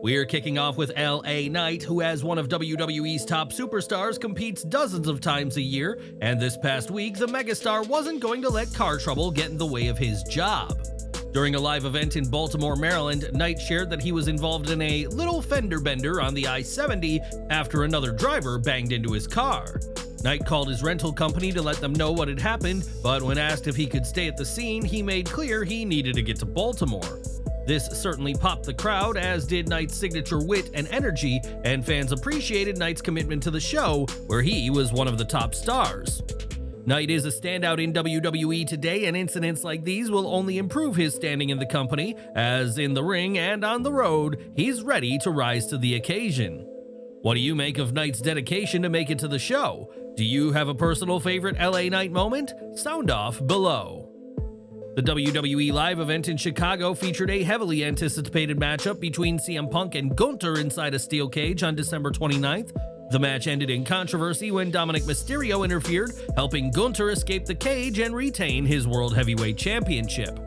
We're kicking off with LA Knight, who as one of WWE's top superstars competes dozens of times a year, and this past week the megastar wasn't going to let car trouble get in the way of his job. During a live event in Baltimore, Maryland, Knight shared that he was involved in a little fender bender on the I-70 after another driver banged into his car. Knight called his rental company to let them know what had happened, but when asked if he could stay at the scene, he made clear he needed to get to Baltimore. This certainly popped the crowd, as did Knight's signature wit and energy, and fans appreciated Knight's commitment to the show, where he was one of the top stars. Knight is a standout in WWE today, and incidents like these will only improve his standing in the company, as in the ring and on the road, he's ready to rise to the occasion. What do you make of Knight's dedication to make it to the show? Do you have a personal favorite LA Knight moment? Sound off below. The WWE live event in Chicago featured a heavily anticipated matchup between CM Punk and Gunther inside a steel cage on December 29th. The match ended in controversy when Dominik Mysterio interfered, helping Gunther escape the cage and retain his World Heavyweight Championship.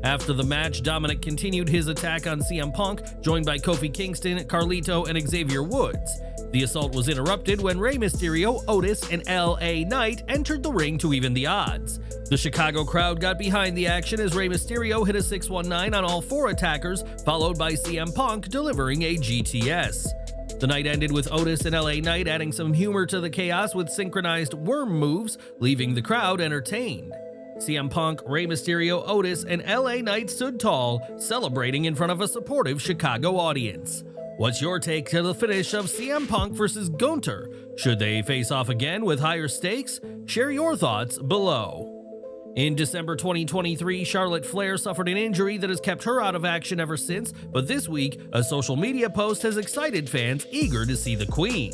After the match, Dominik continued his attack on CM Punk, joined by Kofi Kingston, Carlito, and Xavier Woods. The assault was interrupted when Rey Mysterio, Otis, and LA Knight entered the ring to even the odds. The Chicago crowd got behind the action as Rey Mysterio hit a 619 on all four attackers, followed by CM Punk delivering a GTS. The night ended with Otis and LA Knight adding some humor to the chaos with synchronized worm moves, leaving the crowd entertained. CM Punk, Rey Mysterio, Otis, and LA Knight stood tall, celebrating in front of a supportive Chicago audience. What's your take to the finish of CM Punk versus Gunther? Should they face off again with higher stakes? Share your thoughts below. In December 2023, Charlotte Flair suffered an injury that has kept her out of action ever since, but this week, a social media post has excited fans eager to see the Queen.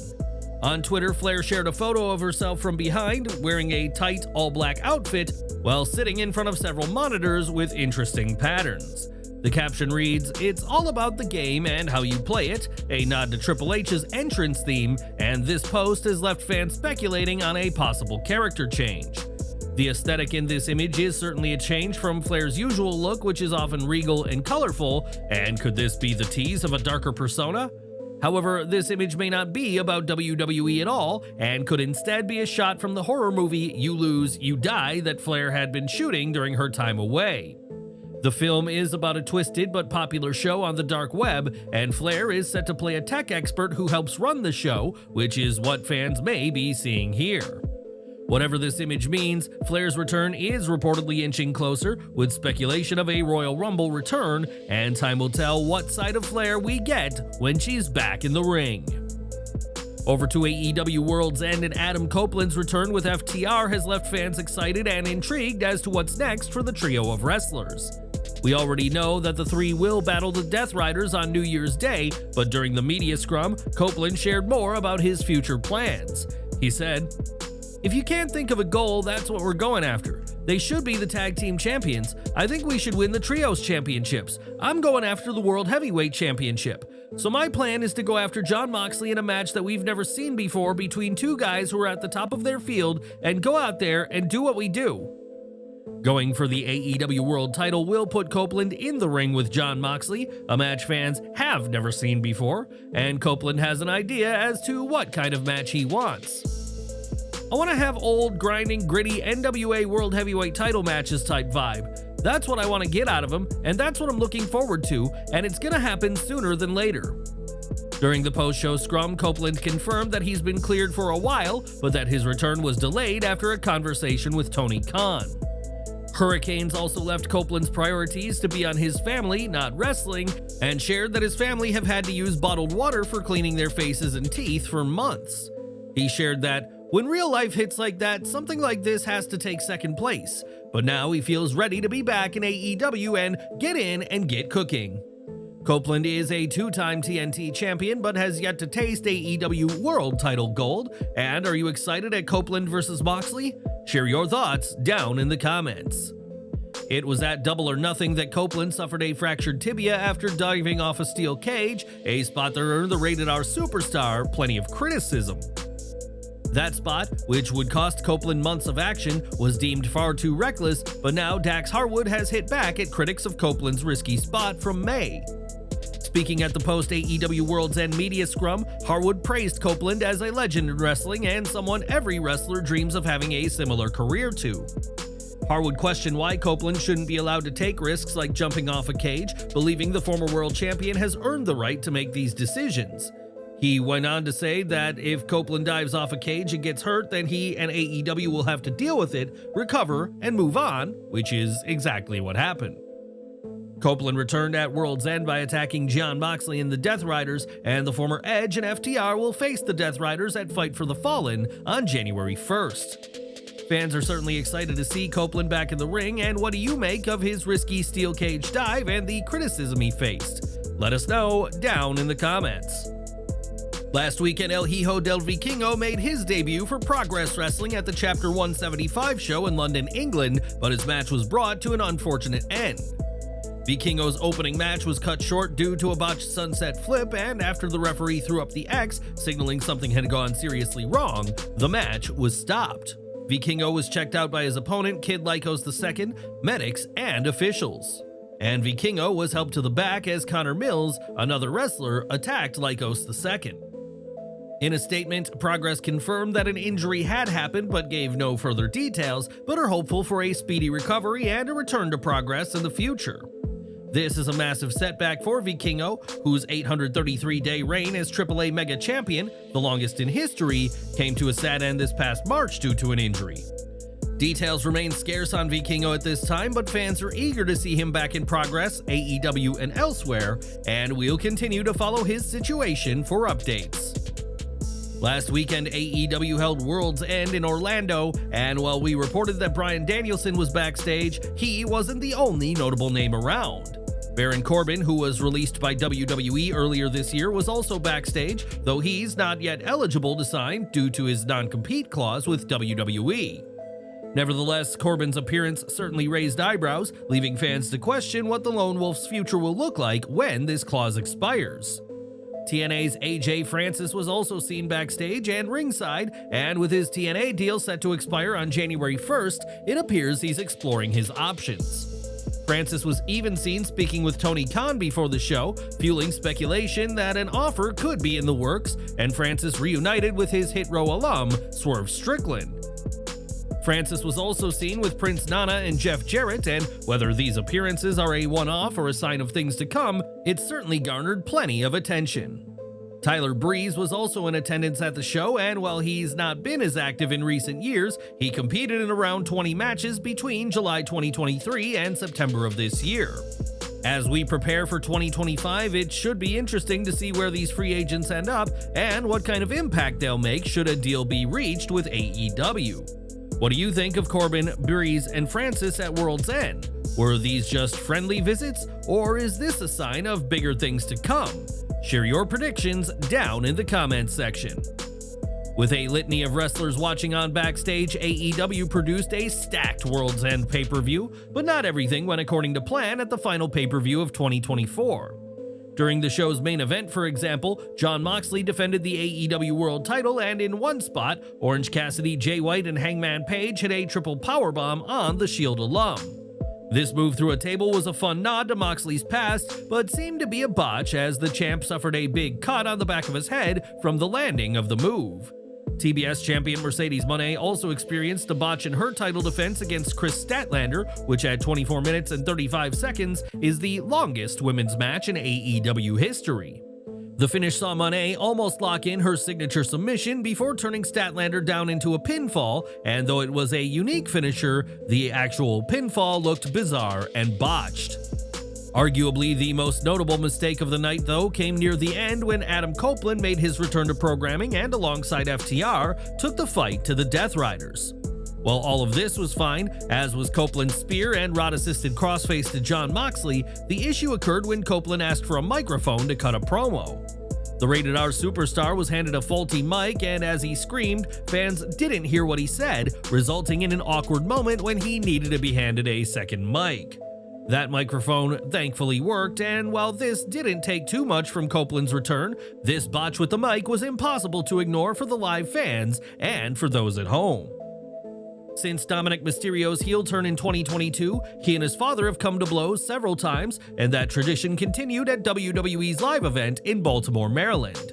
On Twitter, Flair shared a photo of herself from behind, wearing a tight, all-black outfit, while sitting in front of several monitors with interesting patterns. The caption reads, "It's all about the game and how you play it," a nod to Triple H's entrance theme, and this post has left fans speculating on a possible character change. The aesthetic in this image is certainly a change from Flair's usual look, which is often regal and colorful, and could this be the tease of a darker persona? However, this image may not be about WWE at all, and could instead be a shot from the horror movie You Lose, You Die that Flair had been shooting during her time away. The film is about a twisted but popular show on the dark web, and Flair is set to play a tech expert who helps run the show, which is what fans may be seeing here. Whatever this image means, Flair's return is reportedly inching closer, with speculation of a Royal Rumble return, and time will tell what side of Flair we get when she's back in the ring. Over to AEW World's End, and Adam Copeland's return with FTR has left fans excited and intrigued as to what's next for the trio of wrestlers. We already know that the three will battle the Death Riders on New Year's Day, but during the media scrum, Copeland shared more about his future plans. He said, "If you can't think of a goal, that's what we're going after. They should be the tag team champions. I think we should win the trios championships. I'm going after the World Heavyweight Championship. So my plan is to go after Jon Moxley in a match that we've never seen before between two guys who are at the top of their field, and go out there and do what we do." Going for the AEW World title will put Copeland in the ring with Jon Moxley, a match fans have never seen before, and Copeland has an idea as to what kind of match he wants. "I want to have old, grinding, gritty NWA World Heavyweight title matches type vibe. That's what I want to get out of him, and that's what I'm looking forward to, and it's gonna happen sooner than later." During the post-show scrum, Copeland confirmed that he's been cleared for a while, but that his return was delayed after a conversation with Tony Khan. Hurricanes also left Copeland's priorities to be on his family, not wrestling, and shared that his family have had to use bottled water for cleaning their faces and teeth for months. He shared that, "When real life hits like that, something like this has to take second place, but now he feels ready to be back in AEW and get in and get cooking." Copeland is a two-time TNT champion, but has yet to taste AEW World title gold. And are you excited at Copeland versus Moxley? Share your thoughts down in the comments. It was at Double or Nothing that Copeland suffered a fractured tibia after diving off a steel cage, a spot that earned the Rated R superstar plenty of criticism. That spot, which would cost Copeland months of action, was deemed far too reckless, but now Dax Harwood has hit back at critics of Copeland's risky spot from May. Speaking at the post-AEW World's End media scrum, Harwood praised Copeland as a legend in wrestling and someone every wrestler dreams of having a similar career to. Harwood questioned why Copeland shouldn't be allowed to take risks like jumping off a cage, believing the former world champion has earned the right to make these decisions. He went on to say that if Copeland dives off a cage and gets hurt, then he and AEW will have to deal with it, recover, and move on, which is exactly what happened. Copeland returned at World's End by attacking Jon Moxley and the Death Riders, and the former Edge and FTR will face the Death Riders at Fight for the Fallen on January 1st. Fans are certainly excited to see Copeland back in the ring, and what do you make of his risky steel cage dive and the criticism he faced? Let us know down in the comments. Last weekend, El Hijo del Vikingo made his debut for Progress Wrestling at the Chapter 175 show in London, England, but his match was brought to an unfortunate end. Vikingo's opening match was cut short due to a botched sunset flip, and after the referee threw up the X, signaling something had gone seriously wrong, the match was stopped. Vikingo was checked out by his opponent, Kid Lycos II, medics, and officials. And Vikingo was helped to the back as Connor Mills, another wrestler, attacked Lycos II. In a statement, Progress confirmed that an injury had happened but gave no further details, but are hopeful for a speedy recovery and a return to Progress in the future. This is a massive setback for Vikingo, whose 833-day reign as AAA Mega Champion, the longest in history, came to a sad end this past March due to an injury. Details remain scarce on Vikingo at this time, but fans are eager to see him back in Progress, AEW, and elsewhere, and we'll continue to follow his situation for updates. Last weekend, AEW held World's End in Orlando, and while we reported that Bryan Danielson was backstage, he wasn't the only notable name around. Baron Corbin, who was released by WWE earlier this year, was also backstage, though he's not yet eligible to sign due to his non-compete clause with WWE. Nevertheless, Corbin's appearance certainly raised eyebrows, leaving fans to question what the Lone Wolf's future will look like when this clause expires. TNA's AJ Francis was also seen backstage and ringside, and with his TNA deal set to expire on January 1st, it appears he's exploring his options. Francis was even seen speaking with Tony Khan before the show, fueling speculation that an offer could be in the works, and Francis reunited with his Hit Row alum, Swerve Strickland. Francis was also seen with Prince Nana and Jeff Jarrett, and whether these appearances are a one-off or a sign of things to come, it certainly garnered plenty of attention. Tyler Breeze was also in attendance at the show, and while he's not been as active in recent years, he competed in around 20 matches between July 2023 and September of this year. As we prepare for 2025, it should be interesting to see where these free agents end up and what kind of impact they'll make should a deal be reached with AEW. What do you think of Corbin, Breeze, and Francis at World's End? Were these just friendly visits, or is this a sign of bigger things to come? Share your predictions down in the comments section. With a litany of wrestlers watching on backstage, AEW produced a stacked World's End pay-per-view, but not everything went according to plan at the final pay-per-view of 2024. During the show's main event, for example, Jon Moxley defended the AEW World title, and in one spot, Orange Cassidy, Jay White, and Hangman Page hit a triple powerbomb on the Shield alum. This move through a table was a fun nod to Moxley's past, but seemed to be a botch as the champ suffered a big cut on the back of his head from the landing of the move. TBS champion Mercedes Moné also experienced a botch in her title defense against Chris Statlander, which at 24 minutes and 35 seconds is the longest women's match in AEW history. The finish saw Moné almost lock in her signature submission before turning Statlander down into a pinfall, and though it was a unique finisher, the actual pinfall looked bizarre and botched. Arguably the most notable mistake of the night, though, came near the end when Adam Copeland made his return to programming and alongside FTR took the fight to the Death Riders. While all of this was fine, as was Copeland's spear and rod-assisted crossface to Jon Moxley, the issue occurred when Copeland asked for a microphone to cut a promo. The Rated R superstar was handed a faulty mic, and as he screamed, fans didn't hear what he said, resulting in an awkward moment when he needed to be handed a second mic. That microphone thankfully worked, and while this didn't take too much from Copeland's return, this botch with the mic was impossible to ignore for the live fans and for those at home. Since Dominik Mysterio's heel turn in 2022, he and his father have come to blows several times, and that tradition continued at WWE's live event in Baltimore, Maryland.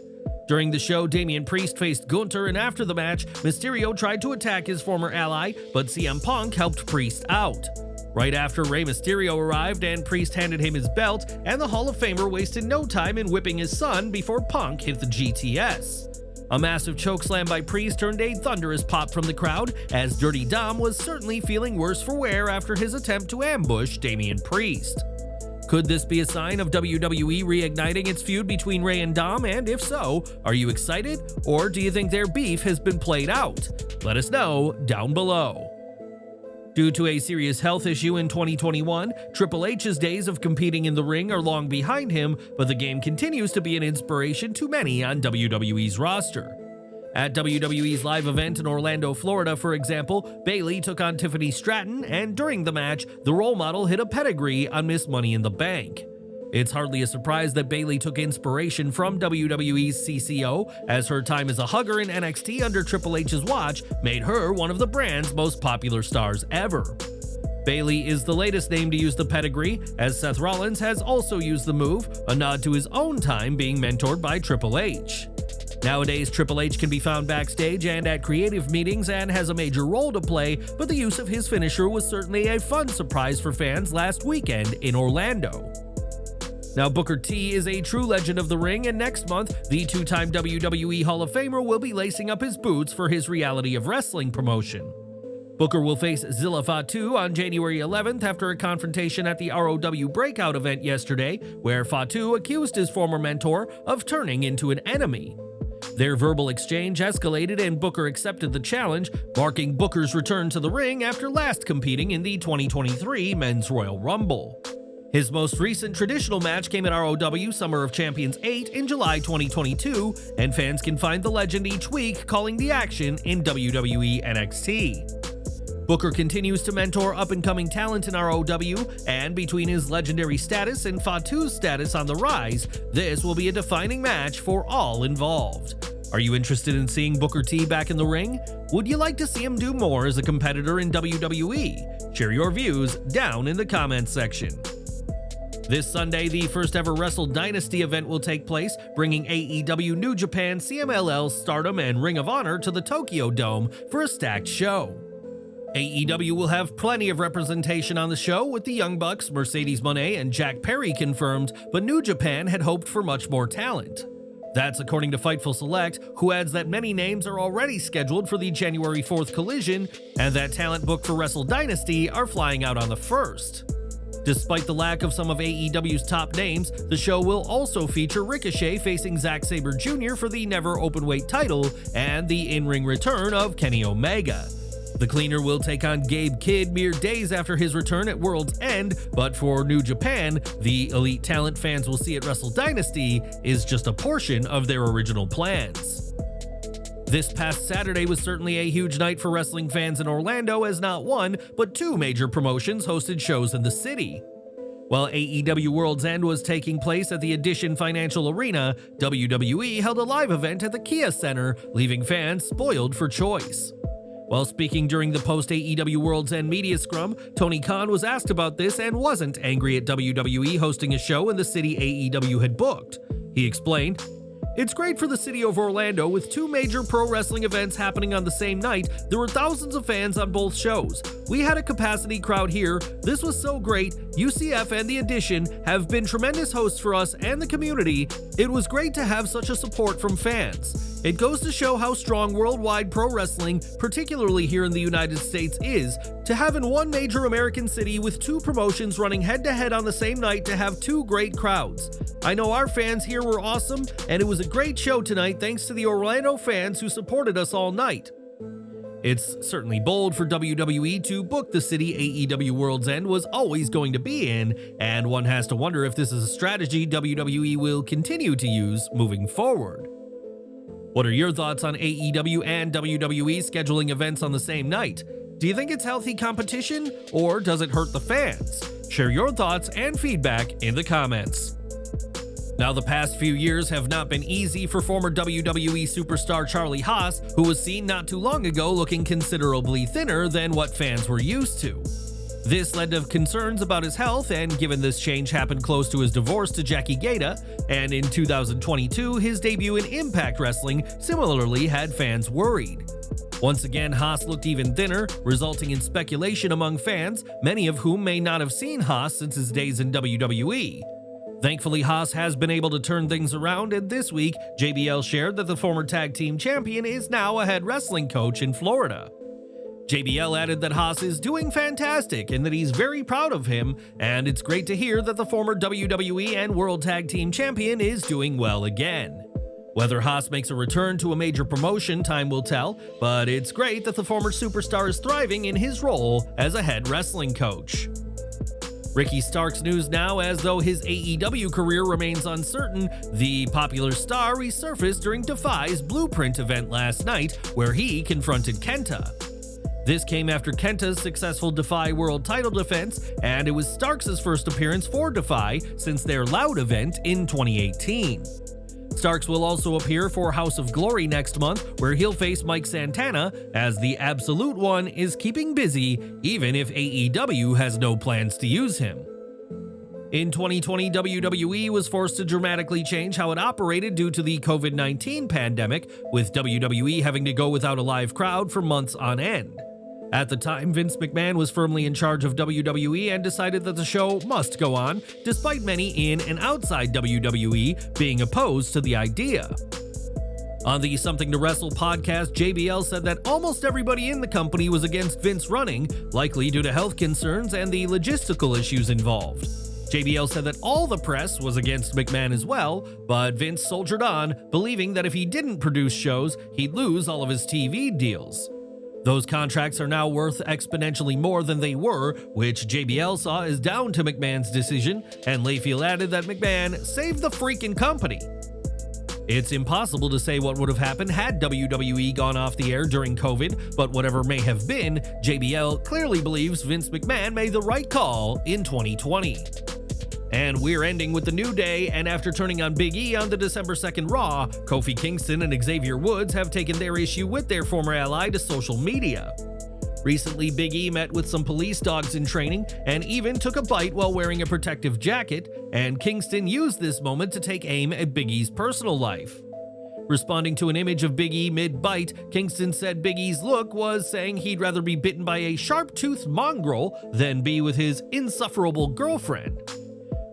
During the show, Damian Priest faced Gunther, and after the match, Mysterio tried to attack his former ally, but CM Punk helped Priest out. Right after, Rey Mysterio arrived and Priest handed him his belt, and the Hall of Famer wasted no time in whipping his son before Punk hit the GTS. A massive chokeslam by Priest turned a thunderous pop from the crowd, as Dirty Dom was certainly feeling worse for wear after his attempt to ambush Damian Priest. Could this be a sign of WWE reigniting its feud between Rey and Dom, and if so, are you excited, or do you think their beef has been played out? Let us know down below. Due to a serious health issue in 2021, Triple H's days of competing in the ring are long behind him, but the game continues to be an inspiration to many on WWE's roster. At WWE's live event in Orlando, Florida, for example, Bayley took on Tiffany Stratton, and during the match, the role model hit a pedigree on Miss Money in the Bank. It's hardly a surprise that Bayley took inspiration from WWE's CCO, as her time as a hugger in NXT under Triple H's watch made her one of the brand's most popular stars ever. Bayley is the latest name to use the pedigree, as Seth Rollins has also used the move, a nod to his own time being mentored by Triple H. Nowadays, Triple H can be found backstage and at creative meetings and has a major role to play, but the use of his finisher was certainly a fun surprise for fans last weekend in Orlando. Now, Booker T is a true legend of the ring, and next month, the two-time WWE Hall of Famer will be lacing up his boots for his Reality of Wrestling promotion. Booker will face Zilla Fatu on January 11th after a confrontation at the ROW Breakout event yesterday, where Fatu accused his former mentor of turning into an enemy. Their verbal exchange escalated and Booker accepted the challenge, marking Booker's return to the ring after last competing in the 2023 Men's Royal Rumble. His most recent traditional match came at ROW Summer of Champions 8 in July 2022, and fans can find the legend each week calling the action in WWE NXT. Booker continues to mentor up-and-coming talent in ROW, and between his legendary status and Fatu's status on the rise, this will be a defining match for all involved. Are you interested in seeing Booker T back in the ring? Would you like to see him do more as a competitor in WWE? Share your views down in the comments section. This Sunday, the first ever Wrestle Dynasty event will take place, bringing AEW, New Japan, CMLL, Stardom, and Ring of Honor to the Tokyo Dome for a stacked show. AEW will have plenty of representation on the show, with the Young Bucks, Mercedes Moné, and Jack Perry confirmed, but New Japan had hoped for much more talent. That's according to Fightful Select, who adds that many names are already scheduled for the January 4th Collision, and that talent booked for Wrestle Dynasty are flying out on the 1st. Despite the lack of some of AEW's top names, the show will also feature Ricochet facing Zack Sabre Jr. for the Never Openweight title and the in-ring return of Kenny Omega. The Cleaner will take on Gabe Kidd mere days after his return at World's End, but for New Japan, the elite talent fans will see at Wrestle Dynasty is just a portion of their original plans. This past Saturday was certainly a huge night for wrestling fans in Orlando, as not one, but two major promotions hosted shows in the city. While AEW World's End was taking place at the Edition Financial Arena, WWE held a live event at the Kia Center, leaving fans spoiled for choice. While speaking during the post-AEW World's End media scrum, Tony Khan was asked about this and wasn't angry at WWE hosting a show in the city AEW had booked. He explained, "It's great for the city of Orlando with two major pro wrestling events happening on the same night. There were thousands of fans on both shows. We had a capacity crowd here. This was so great. UCF and the Edition have been tremendous hosts for us and the community. It was great to have such a support from fans. It goes to show how strong worldwide pro wrestling, particularly here in the United States, is, to have in one major American city with two promotions running head-to-head on the same night to have two great crowds. I know our fans here were awesome, and it was a great show tonight thanks to the Orlando fans who supported us all night." It's certainly bold for WWE to book the city AEW World's End was always going to be in, and one has to wonder if this is a strategy WWE will continue to use moving forward. What are your thoughts on AEW and WWE scheduling events on the same night? Do you think it's healthy competition, or does it hurt the fans? Share your thoughts and feedback in the comments. Now, the past few years have not been easy for former WWE superstar Charlie Haas, who was seen not too long ago looking considerably thinner than what fans were used to. This led to concerns about his health, and given this change happened close to his divorce to Jackie Gaeta, and in 2022 his debut in Impact Wrestling similarly had fans worried. Once again, Haas looked even thinner, resulting in speculation among fans, many of whom may not have seen Haas since his days in WWE. Thankfully, Haas has been able to turn things around, and this week, JBL shared that the former tag team champion is now a head wrestling coach in Florida. JBL added that Haas is doing fantastic and that he's very proud of him, and it's great to hear that the former WWE and World Tag Team Champion is doing well again. Whether Haas makes a return to a major promotion, time will tell, but it's great that the former superstar is thriving in his role as a head wrestling coach. Ricky Starks news now. As though his AEW career remains uncertain, the popular star resurfaced during Defy's Blueprint event last night, where he confronted Kenta. This came after Kenta's successful Defy World title defense, and it was Starks' first appearance for Defy since their Loud event in 2018. Starks will also appear for House of Glory next month, where he'll face Mike Santana, as the Absolute One is keeping busy even if AEW has no plans to use him. In 2020, WWE was forced to dramatically change how it operated due to the COVID-19 pandemic, with WWE having to go without a live crowd for months on end. At the time, Vince McMahon was firmly in charge of WWE and decided that the show must go on, despite many in and outside WWE being opposed to the idea. On the Something to Wrestle podcast, JBL said that almost everybody in the company was against Vince running, likely due to health concerns and the logistical issues involved. JBL said that all the press was against McMahon as well, but Vince soldiered on, believing that if he didn't produce shows, he'd lose all of his TV deals. Those contracts are now worth exponentially more than they were, which JBL saw as down to McMahon's decision, and Layfield added that McMahon saved the freaking company. It's impossible to say what would have happened had WWE gone off the air during COVID, but whatever may have been, JBL clearly believes Vince McMahon made the right call in 2020. And we're ending with the New Day, and after turning on Big E on the December 2nd Raw, Kofi Kingston and Xavier Woods have taken their issue with their former ally to social media. Recently, Big E met with some police dogs in training and even took a bite while wearing a protective jacket, and Kingston used this moment to take aim at Big E's personal life. Responding to an image of Big E mid-bite, Kingston said Big E's look was saying he'd rather be bitten by a sharp-toothed mongrel than be with his insufferable girlfriend.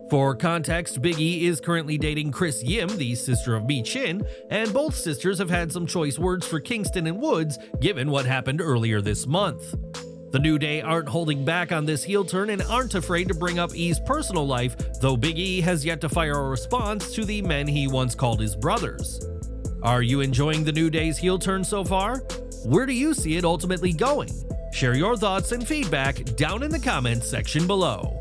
For context, Big E is currently dating Chris Yim, the sister of Mi Chin, and both sisters have had some choice words for Kingston and Woods given what happened earlier this month. The New Day aren't holding back on this heel turn and aren't afraid to bring up E's personal life, though Big E has yet to fire a response to the men he once called his brothers. Are you enjoying the New Day's heel turn so far? Where do you see it ultimately going? Share your thoughts and feedback down in the comments section below.